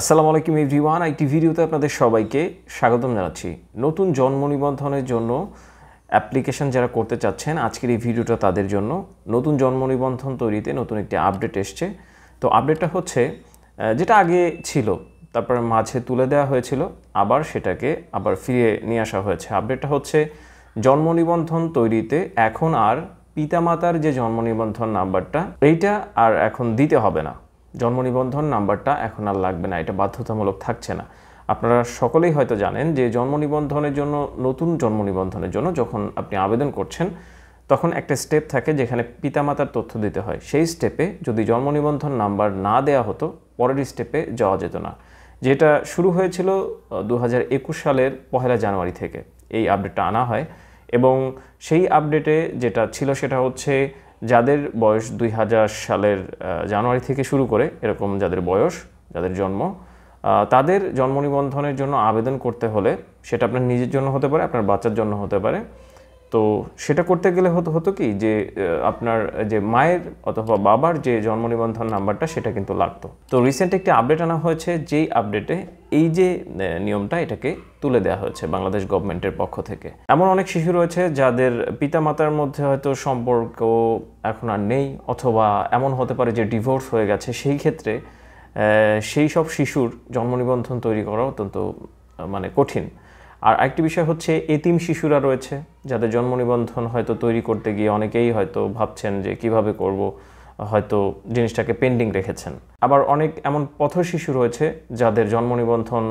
আসসালামু আলাইকুম এভরিওয়ান, একটি ভিডিওতে আপনাদের সবাইকে স্বাগতম জানাচ্ছি। নতুন জন্ম নিবন্ধনের জন্য অ্যাপ্লিকেশন যারা করতে চাচ্ছেন, আজকের এই ভিডিওটা তাদের জন্য। নতুন জন্ম নিবন্ধন তৈরিতে নতুন একটি আপডেট এসছে। তো আপডেটটা হচ্ছে যেটা আগে ছিল, তারপরে মাঝে তুলে দেওয়া হয়েছিল, আবার সেটাকে ফিরিয়ে নিয়ে আসা হয়েছে। আপডেটটা হচ্ছে জন্ম নিবন্ধন তৈরিতে এখন আর পিতামাতার যে জন্ম নিবন্ধন নাম্বারটা, এইটা আর এখন দিতে হবে না। জন্ম নিবন্ধন নাম্বারটা এখন আর লাগবে না, এটা বাধ্যতামূলক থাকছে না। আপনারা সকলেই হয়তো জানেন যে জন্ম নিবন্ধনের জন্য, নতুন জন্ম নিবন্ধনের জন্য যখন আপনি আবেদন করছেন, তখন একটা স্টেপ থাকে যেখানে পিতামাতার তথ্য দিতে হয়। সেই স্টেপে যদি জন্ম নিবন্ধন নাম্বার না দেওয়া হতো, পরের স্টেপে যাওয়া যেত না। যেটা শুরু হয়েছিল 2021 সালের 1 জানুয়ারি থেকে এই আপডেটটা আনা হয়। এবং সেই আপডেটে যেটা ছিল সেটা হচ্ছে যাদের বয়স 2000 সালের জানুয়ারি থেকে শুরু করে এরকম যাদের বয়স, যাদের জন্ম, তাদের জন্ম নিবন্ধনের জন্য আবেদন করতে হলে, সেটা আপনার নিজের জন্য হতে পারে, আপনার বাচ্চার জন্য হতে পারে। তো সেটা করতে গেলে হতো কি যে আপনার যে মায়ের অথবা বাবার যে জন্ম নিবন্ধন নাম্বারটা, সেটা কিন্তু লাগতো। তো রিসেন্ট একটি আপডেট আনা হয়েছে, যেই আপডেটে এই যে নিয়মটা, এটাকে তুলে দেওয়া হয়েছে বাংলাদেশ গভর্নমেন্টের পক্ষ থেকে। এমন অনেক শিশু রয়েছে যাদের পিতামাতার মধ্যে হয়তো সম্পর্ক এখন আর নেই, অথবা এমন হতে পারে যে ডিভোর্স হয়ে গেছে। সেই ক্ষেত্রে সেই সব শিশুর জন্ম নিবন্ধন তৈরি করা অত্যন্ত কঠিন। আর আরেকটি বিষয় হচ্ছে এতিম শিশুরা রয়েছে, যাদের জন্ম নিবন্ধন হয়তো তৈরি করতে গিয়ে অনেকেই হয়তো ভাবছেন যে কিভাবে করব, হয়তো জিনিসটাকে পেন্ডিং রেখেছেন। আবার অনেক এমন পথ শিশু রয়েছে যাদের জন্ম নিবন্ধন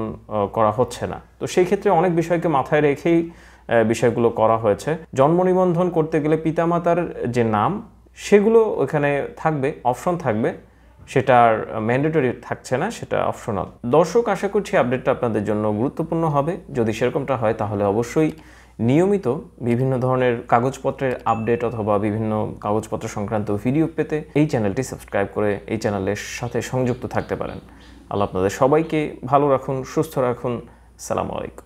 করা হচ্ছে না। তো সেই ক্ষেত্রে অনেক বিষয়কে মাথায় রেখেই বিষয়গুলো করা হয়েছে। জন্ম নিবন্ধন করতে গেলে পিতামাতার যে নাম, সেগুলো ওখানে থাকবে, অপশন থাকবে, সেটা আর ম্যান্ডেটরি থাকছে না, সেটা অপশনাল। দর্শক, আশা করছি আপডেটটা আপনাদের জন্য গুরুত্বপূর্ণ হবে। যদি সেরকমটা হয় তাহলে অবশ্যই নিয়মিত বিভিন্ন ধরনের কাগজপত্রের আপডেট অথবা বিভিন্ন কাগজপত্র সংক্রান্ত ভিডিও পেতে এই চ্যানেলটি সাবস্ক্রাইব করে এই চ্যানেলের সাথে সংযুক্ত থাকতে পারেন। আল্লাহ আপনাদের সবাইকে ভালো রাখুন, সুস্থ রাখুন। আসসালামু আলাইকুম।